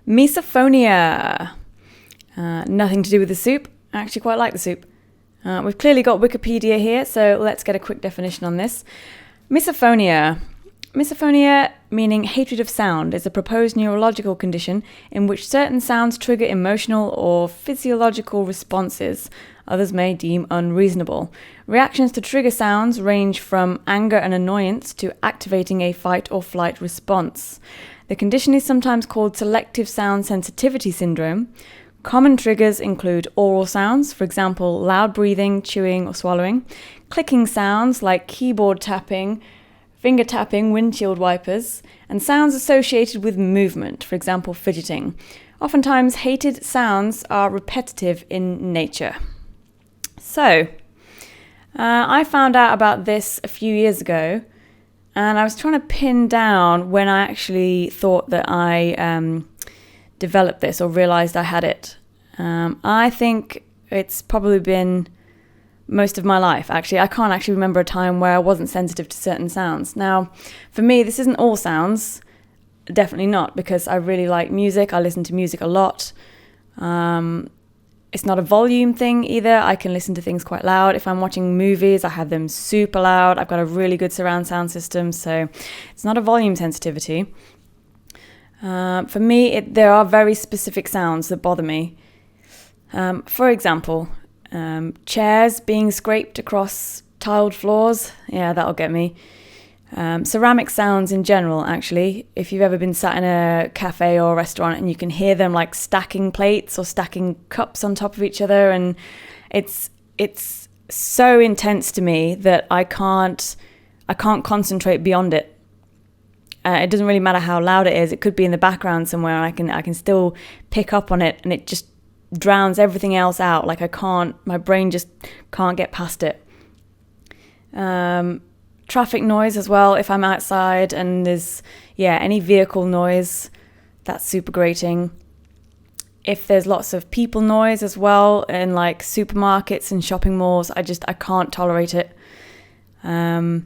Misophonia. Nothing to do with the soup. I actually quite like the soup. We've clearly got Wikipedia here, so let's get a quick definition on this. Misophonia. Misophonia, meaning hatred of sound, is a proposed neurological condition in which certain sounds trigger emotional or physiological responses others may deem unreasonable. Reactions to trigger sounds range from anger and annoyance to activating a fight or flight response. The condition is sometimes called selective sound sensitivity syndrome. Common triggers include oral sounds, for example, loud breathing, chewing, or swallowing, clicking sounds like keyboard tapping, finger tapping, windshield wipers, and sounds associated with movement, for example, fidgeting. Oftentimes, hated sounds are repetitive in nature. So, I found out about this a few years ago, and I was trying to pin down when I actually thought that I developed this or realized I had it. I think it's probably been most of my life, actually. I can't actually remember a time where I wasn't sensitive to certain sounds. Now, for me, this isn't all sounds. Definitely not, because I really like music. I listen to music a lot. It's not a volume thing either. I can listen to things quite loud. If I'm watching movies, I have them super loud. I've got a really good surround sound system, so it's not a volume sensitivity. For me, there are very specific sounds that bother me. For example, chairs being scraped across tiled floors. Yeah, that'll get me. Ceramic sounds in general, actually. If you've ever been sat in a cafe or a restaurant and you can hear them like stacking plates or stacking cups on top of each other, and it's so intense to me that I can't concentrate beyond it. It doesn't really matter how loud it is. It could be in the background somewhere, and I can still pick up on it, and it just drowns everything else out. Like my brain just can't get past it. Traffic noise as well. If I'm outside and there's any vehicle noise, that's super grating. If there's lots of people noise as well in like supermarkets and shopping malls, I can't tolerate it. So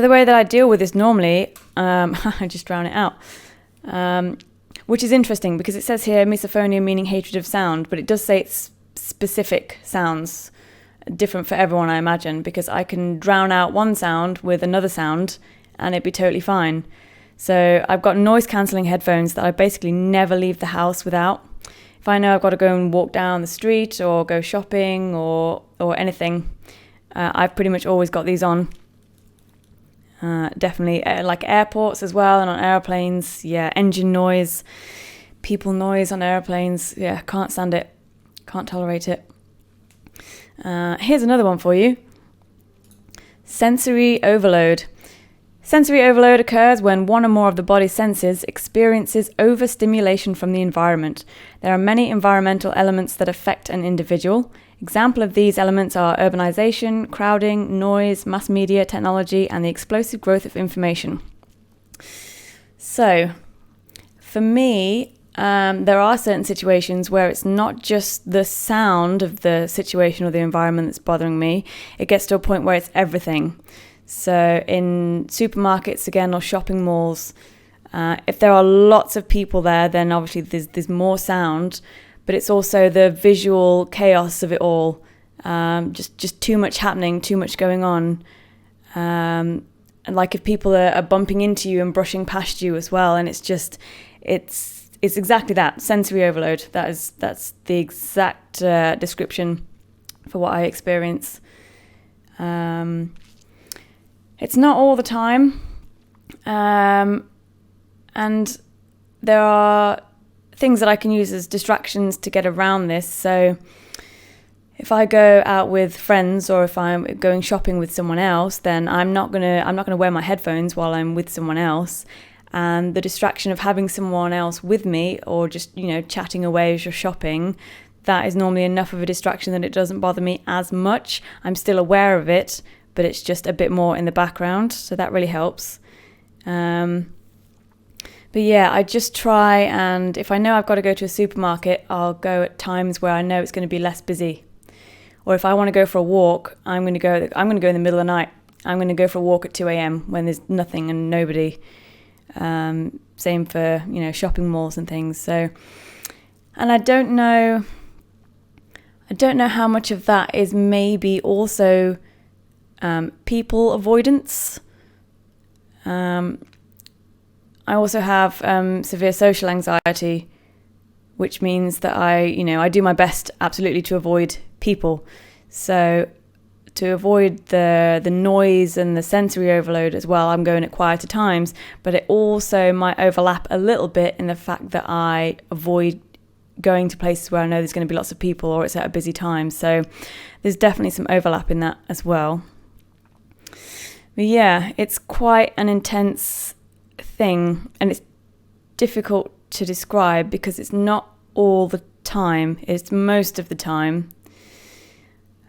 the way that I deal with this normally, I just drown it out. Which is interesting because it says here misophonia meaning hatred of sound, but it does say it's specific sounds, different for everyone, I imagine, because I can drown out one sound with another sound and it'd be totally fine. So I've got noise cancelling headphones that I basically never leave the house without. If I know I've got to go and walk down the street or go shopping or anything, I've pretty much always got these on. Definitely like airports as well, and on airplanes. Engine noise, people noise on airplanes. Can't stand it, can't tolerate it. Here's another one for you. Sensory overload. Sensory overload occurs when one or more of the body's senses experiences overstimulation from the environment. There are many environmental elements that affect an individual. Example of these elements are urbanization, crowding, noise, mass media, technology, and the explosive growth of information. So, for me, there are certain situations where it's not just the sound of the situation or the environment that's bothering me. It gets to a point where it's everything. So in supermarkets, again, or shopping malls, if there are lots of people there, then obviously there's more sound. But it's also the visual chaos of it all. Just too much happening, too much going on. And like if people are bumping into you and brushing past you as well, and it's exactly that, sensory overload. That's the exact description for what I experience. It's not all the time. And there are things that I can use as distractions to get around this. So if I go out with friends or if I'm going shopping with someone else, then I'm not gonna wear my headphones while I'm with someone else. And the distraction of having someone else with me or just, chatting away as you're shopping, that is normally enough of a distraction that it doesn't bother me as much. I'm still aware of it, but it's just a bit more in the background. So that really helps. But I just try, and if I know I've got to go to a supermarket, I'll go at times where I know it's going to be less busy. Or if I want to go for a walk, I'm going to go in the middle of the night. I'm going to go for a walk at 2 a.m. when there's nothing and nobody. Same for, shopping malls and things. So, and I don't know how much of that is maybe also people avoidance. I also have severe social anxiety, which means that I do my best absolutely to avoid people. So to avoid the noise and the sensory overload as well, I'm going at quieter times, but it also might overlap a little bit in the fact that I avoid going to places where I know there's going to be lots of people or it's at a busy time. So there's definitely some overlap in that as well. But yeah, it's quite an intense thing, and it's difficult to describe because it's not all the time, it's most of the time.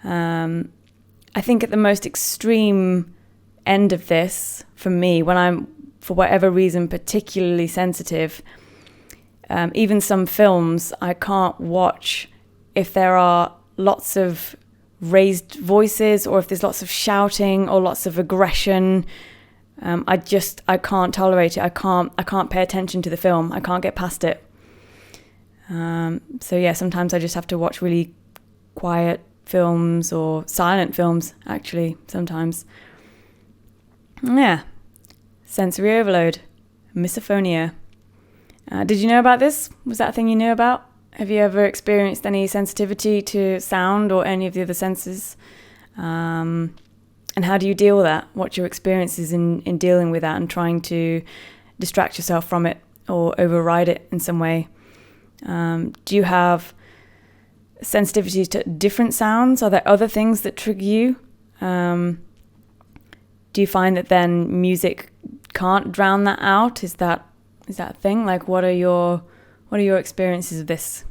I think at the most extreme end of this, for me, when I'm, for whatever reason, particularly sensitive, even some films I can't watch if there are lots of raised voices or if there's lots of shouting or lots of aggression. I can't tolerate it. I can't pay attention to the film. I can't get past it. So yeah, sometimes I just have to watch really quiet films or silent films, actually, sometimes. Yeah. Sensory overload. Misophonia. Did you know about this? Was that a thing you knew about? Have you ever experienced any sensitivity to sound or any of the other senses? And how do you deal with that? What's your experiences in dealing with that and trying to distract yourself from it or override it in some way? Do you have sensitivity to different sounds? Are there other things that trigger you? Do you find that then music can't drown that out? Is that a thing? Like, what are your experiences of this?